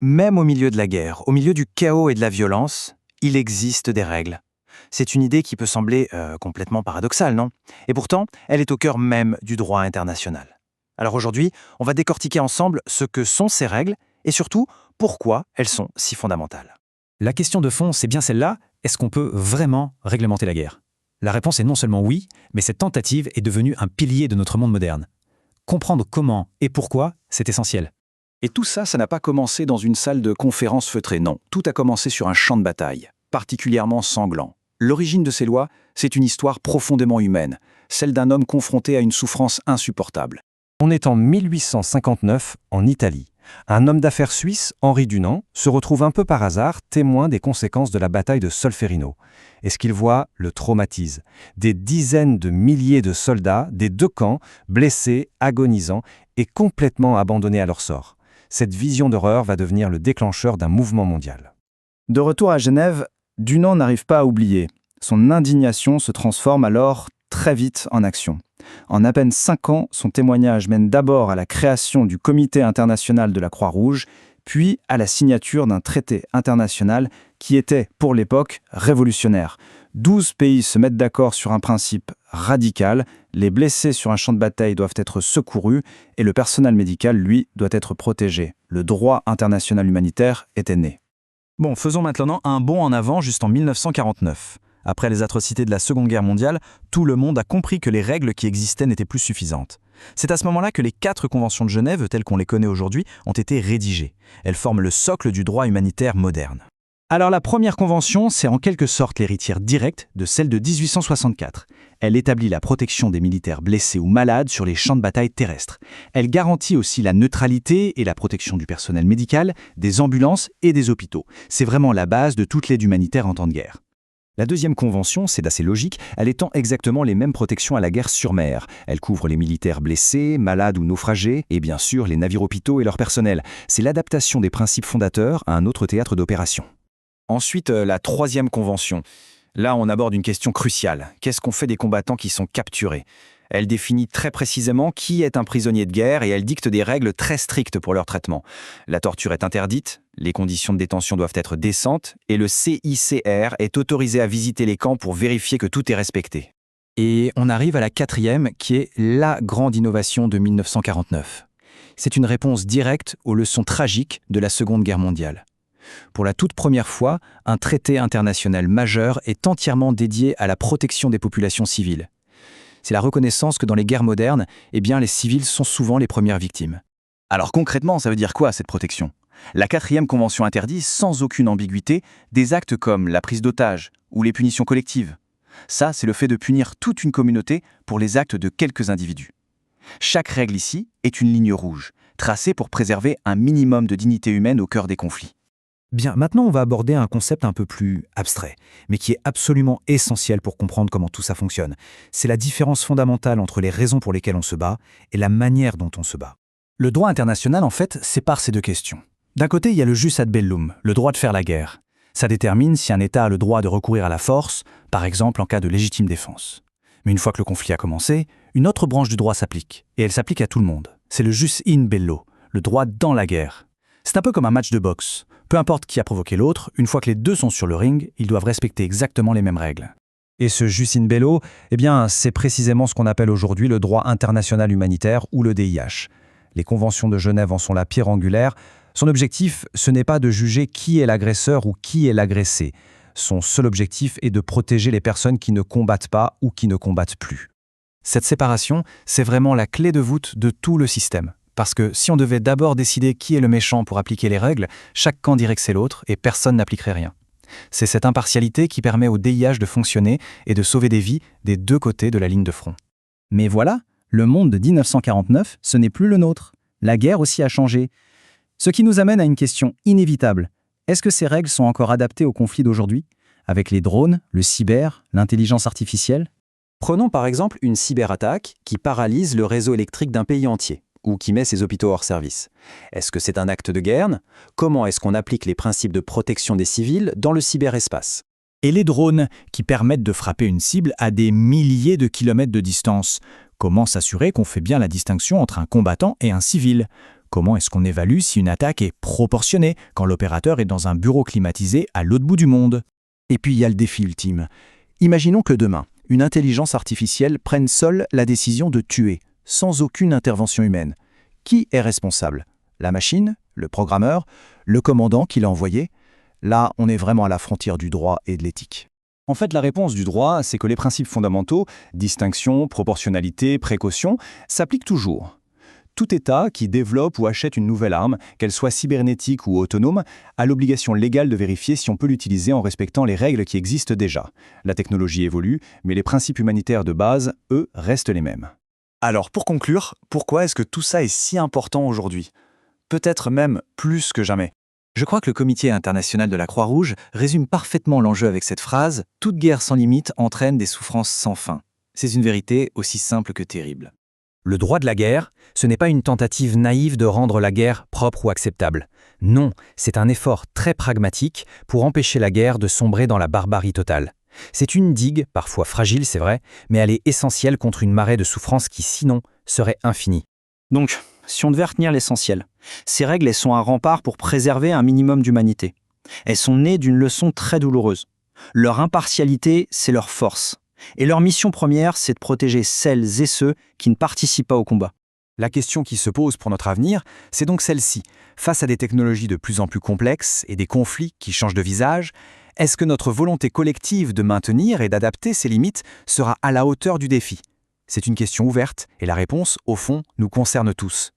Même au milieu de la guerre, au milieu du chaos et de la violence, il existe des règles. C'est une idée qui peut sembler complètement paradoxale, non? Et pourtant, elle est au cœur même du droit international. Alors aujourd'hui, on va décortiquer ensemble ce que sont ces règles et surtout pourquoi elles sont si fondamentales. La question de fond, c'est bien celle-là, est-ce qu'on peut vraiment réglementer la guerre? La réponse est non seulement oui, mais cette tentative est devenue un pilier de notre monde moderne. Comprendre comment et pourquoi, c'est essentiel. Et tout ça, ça n'a pas commencé dans une salle de conférence feutrée, non. Tout a commencé sur un champ de bataille, particulièrement sanglant. L'origine de ces lois, c'est une histoire profondément humaine, celle d'un homme confronté à une souffrance insupportable. On est en 1859 en Italie. Un homme d'affaires suisse, Henri Dunant, se retrouve un peu par hasard témoin des conséquences de la bataille de Solferino. Et ce qu'il voit le traumatise. Des dizaines de milliers de soldats des deux camps, blessés, agonisants et complètement abandonnés à leur sort. Cette vision d'horreur va devenir le déclencheur d'un mouvement mondial. De retour à Genève, Dunant n'arrive pas à oublier. Son indignation se transforme alors très vite en action. En à peine 5 ans, son témoignage mène d'abord à la création du Comité international de la Croix-Rouge, puis à la signature d'un traité international qui était, pour l'époque, révolutionnaire. 12 pays se mettent d'accord sur un principe radical, les blessés sur un champ de bataille doivent être secourus et le personnel médical, lui, doit être protégé. Le droit international humanitaire était né. Bon, faisons maintenant un bond en avant juste en 1949. Après les atrocités de la Seconde Guerre mondiale, tout le monde a compris que les règles qui existaient n'étaient plus suffisantes. C'est à ce moment-là que les 4 conventions de Genève, telles qu'on les connaît aujourd'hui, ont été rédigées. Elles forment le socle du droit humanitaire moderne. Alors la première convention, c'est en quelque sorte l'héritière directe de celle de 1864. Elle établit la protection des militaires blessés ou malades sur les champs de bataille terrestres. Elle garantit aussi la neutralité et la protection du personnel médical, des ambulances et des hôpitaux. C'est vraiment la base de toute l'aide humanitaire en temps de guerre. La deuxième convention, c'est d'assez logique, elle étend exactement les mêmes protections à la guerre sur mer. Elle couvre les militaires blessés, malades ou naufragés, et bien sûr les navires-hôpitaux et leur personnel. C'est l'adaptation des principes fondateurs à un autre théâtre d'opération. Ensuite, la troisième convention. Là, on aborde une question cruciale. Qu'est-ce qu'on fait des combattants qui sont capturés? Elle définit très précisément qui est un prisonnier de guerre et elle dicte des règles très strictes pour leur traitement. La torture est interdite, les conditions de détention doivent être décentes et le CICR est autorisé à visiter les camps pour vérifier que tout est respecté. Et on arrive à la 4e, qui est la grande innovation de 1949. C'est une réponse directe aux leçons tragiques de la Seconde Guerre mondiale. Pour la toute première fois, un traité international majeur est entièrement dédié à la protection des populations civiles. C'est la reconnaissance que dans les guerres modernes, les civils sont souvent les premières victimes. Alors concrètement, ça veut dire quoi cette protection? La 4e convention interdit, sans aucune ambiguïté, des actes comme la prise d'otages ou les punitions collectives. Ça, c'est le fait de punir toute une communauté pour les actes de quelques individus. Chaque règle ici est une ligne rouge, tracée pour préserver un minimum de dignité humaine au cœur des conflits. Bien, maintenant on va aborder un concept un peu plus abstrait, mais qui est absolument essentiel pour comprendre comment tout ça fonctionne. C'est la différence fondamentale entre les raisons pour lesquelles on se bat et la manière dont on se bat. Le droit international, en fait, sépare ces deux questions. D'un côté, il y a le jus ad bellum, le droit de faire la guerre. Ça détermine si un État a le droit de recourir à la force, par exemple en cas de légitime défense. Mais une fois que le conflit a commencé, une autre branche du droit s'applique, et elle s'applique à tout le monde. C'est le jus in bello, le droit dans la guerre. C'est un peu comme un match de boxe. Peu importe qui a provoqué l'autre, une fois que les deux sont sur le ring, ils doivent respecter exactement les mêmes règles. Et ce jus in bello, c'est précisément ce qu'on appelle aujourd'hui le droit international humanitaire ou le DIH. Les conventions de Genève en sont la pierre angulaire. Son objectif, ce n'est pas de juger qui est l'agresseur ou qui est l'agressé. Son seul objectif est de protéger les personnes qui ne combattent pas ou qui ne combattent plus. Cette séparation, c'est vraiment la clé de voûte de tout le système. Parce que si on devait d'abord décider qui est le méchant pour appliquer les règles, chaque camp dirait que c'est l'autre et personne n'appliquerait rien. C'est cette impartialité qui permet au DIH de fonctionner et de sauver des vies des deux côtés de la ligne de front. Mais voilà, le monde de 1949, ce n'est plus le nôtre. La guerre aussi a changé. Ce qui nous amène à une question inévitable. Est-ce que ces règles sont encore adaptées aux conflits d'aujourd'hui, avec les drones, le cyber, l'intelligence artificielle? Prenons par exemple une cyberattaque qui paralyse le réseau électrique d'un pays entier, ou qui met ses hôpitaux hors service. Est-ce que c'est un acte de guerre? Comment est-ce qu'on applique les principes de protection des civils dans le cyberespace? Et les drones, qui permettent de frapper une cible à des milliers de kilomètres de distance. Comment s'assurer qu'on fait bien la distinction entre un combattant et un civil? Comment est-ce qu'on évalue si une attaque est proportionnée quand l'opérateur est dans un bureau climatisé à l'autre bout du monde? Et puis il y a le défi ultime. Imaginons que demain, une intelligence artificielle prenne seule la décision de tuer, sans aucune intervention humaine. Qui est responsable? La machine? Le programmeur? Le commandant qui l'a envoyé? Là, on est vraiment à la frontière du droit et de l'éthique. En fait, la réponse du droit, c'est que les principes fondamentaux, distinction, proportionnalité, précaution, s'appliquent toujours. Tout État qui développe ou achète une nouvelle arme, qu'elle soit cybernétique ou autonome, a l'obligation légale de vérifier si on peut l'utiliser en respectant les règles qui existent déjà. La technologie évolue, mais les principes humanitaires de base, eux, restent les mêmes. Alors, pour conclure, pourquoi est-ce que tout ça est si important aujourd'hui? Peut-être même plus que jamais. Je crois que le Comité international de la Croix-Rouge résume parfaitement l'enjeu avec cette phrase « Toute guerre sans limite entraîne des souffrances sans fin ». C'est une vérité aussi simple que terrible. Le droit de la guerre, ce n'est pas une tentative naïve de rendre la guerre propre ou acceptable. Non, c'est un effort très pragmatique pour empêcher la guerre de sombrer dans la barbarie totale. C'est une digue, parfois fragile c'est vrai, mais elle est essentielle contre une marée de souffrance qui sinon serait infinie. Donc, si on devait retenir l'essentiel, ces règles elles sont un rempart pour préserver un minimum d'humanité. Elles sont nées d'une leçon très douloureuse. Leur impartialité, c'est leur force. Et leur mission première, c'est de protéger celles et ceux qui ne participent pas au combat. La question qui se pose pour notre avenir, c'est donc celle-ci. Face à des technologies de plus en plus complexes et des conflits qui changent de visage, est-ce que notre volonté collective de maintenir et d'adapter ces limites sera à la hauteur du défi? C'est une question ouverte et la réponse, au fond, nous concerne tous.